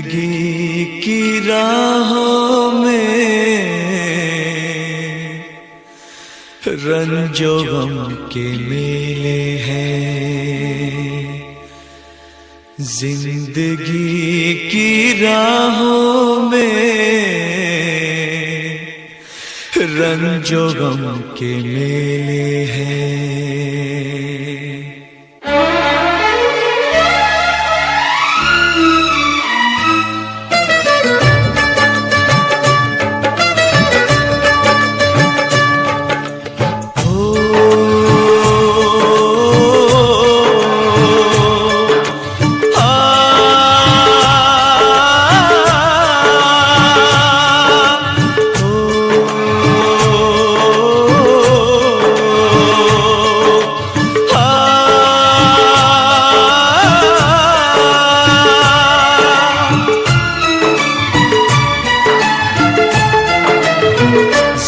जिंदगी की राहों में रंजो गम के मेले हैं। जिंदगी की राहों में रंजो गम के मेले हैं।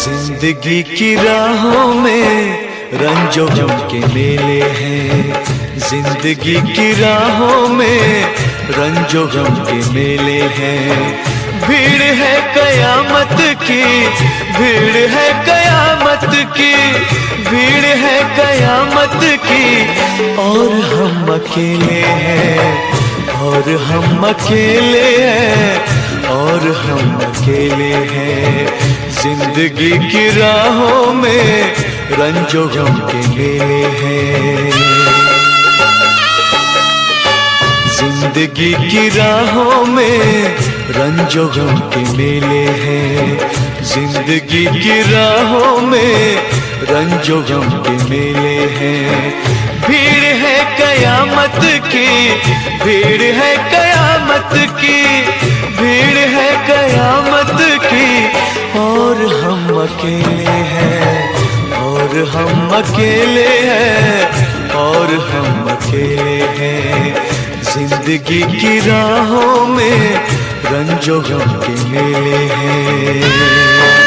जिंदगी की राहों में रंजो गम के मेले हैं। जिंदगी की राहों में रंजो गम के मेले हैं। भीड़ है कयामत की, भीड़ है कयामत की, भीड़ है कयामत की। और हम अकेले हैं, और हम अकेले हैं, और हम अकेले हैं। जिंदगी की राहों में रंजो गम के मेले हैं। जिंदगी की राहों में रंजो गम के मेले हैं। जिंदगी की राहों में रंजो गम के मेले हैं। भीड़ है कयामत की, भीड़ है कयामत की, भीड़ है कयामत की। और हम अकेले हैं, और हम अकेले हैं, और हम अकेले हैं। जिंदगी की राहों में रंजो गम के मेले हैं।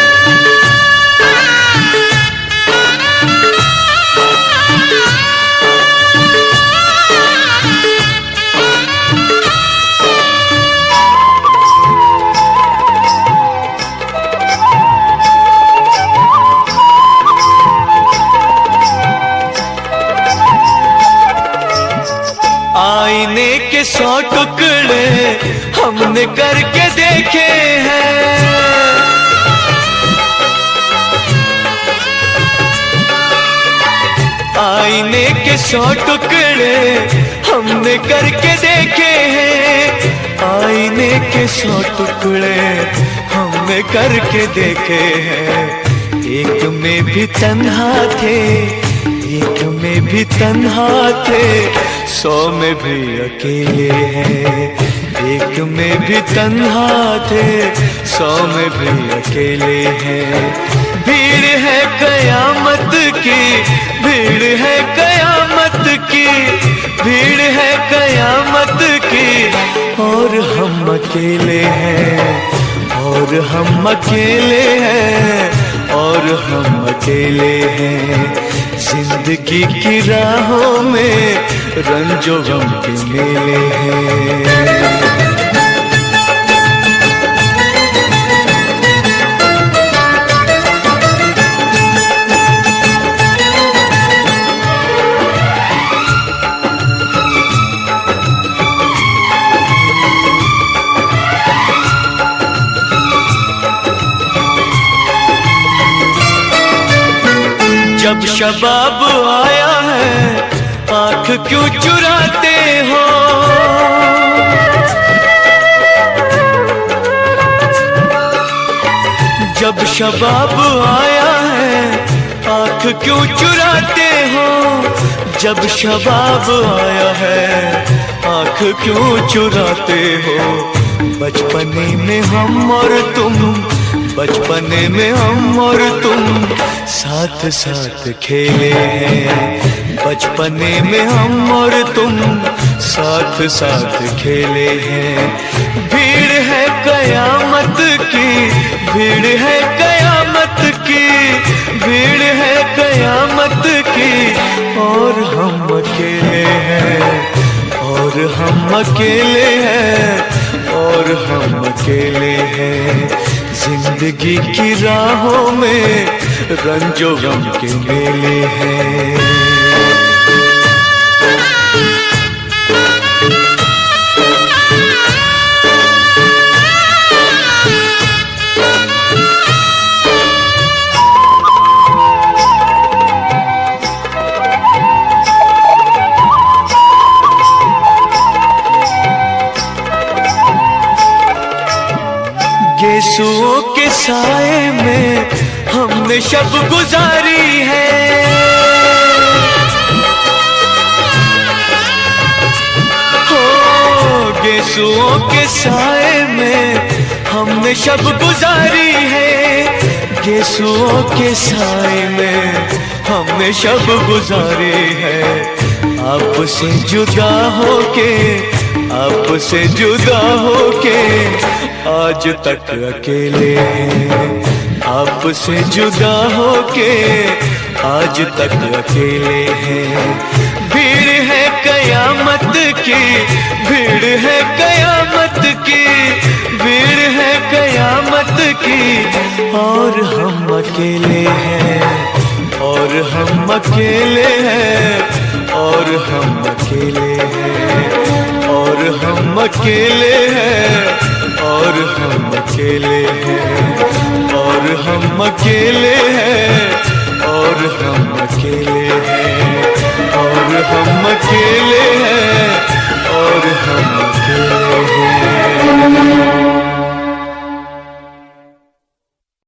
आईने के 100 टुकड़े हमने करके देखे हैं। आईने के 100 टुकड़े हमने करके देखे हैं। आईने के 100 टुकड़े हमने करके देखे हैं। एक में भी तन्हा थे, एक में भी तन्हा थे, 100 में भी अकेले हैं। एक में भी तन्हा थे, 100 में भी अकेले हैं। भीड़ है कयामत की, भीड़ है कयामत की, भीड़ है कयामत की। और हम अकेले हैं, और हम अकेले हैं, और हम अकेले हैं। जिंदगी की राहों में रंजो गम के मेले हैं। जब शबाब आया है आँख क्यों चुराते हो। जब शबाब आया है आँख क्यों चुराते हो। जब शबाब आया है आँख क्यों चुराते हो। बचपने में हम और तुम, बचपने में हम और तुम साथ साथ खेले हैं। बचपने में हम और तुम साथ साथ खेले हैं। भीड़ है कयामत की, भीड़ है कयामत की, भीड़ है कयामत की। और हम अकेले हैं, और हम अकेले हैं, और हम अकेले हैं। जिंदगी की राहों में रंजो गम के मेले हैं। यीशुओं के साए में हमने शब गुजारी है। हो यीशुओं के साए में हमने शब गुजारी है। यीशुओं के साए में हमने शब गुजारी है। आपसे जुदा होके, आपसे जुदा होके आज तक अकेले हैं। आपसे जुदा होके आज तक अकेले हैं। भीड़ है कयामत की, भीड़ है कयामत की, भीड़ है कयामत की, और हम अकेले हैं, और हम अकेले हैं, और हम अकेले हैं, और हम अकेले हैं, और हम अकेले हैं, और हम अकेले हैं, और हम अकेले हैं, और हम अकेले हैं, और हम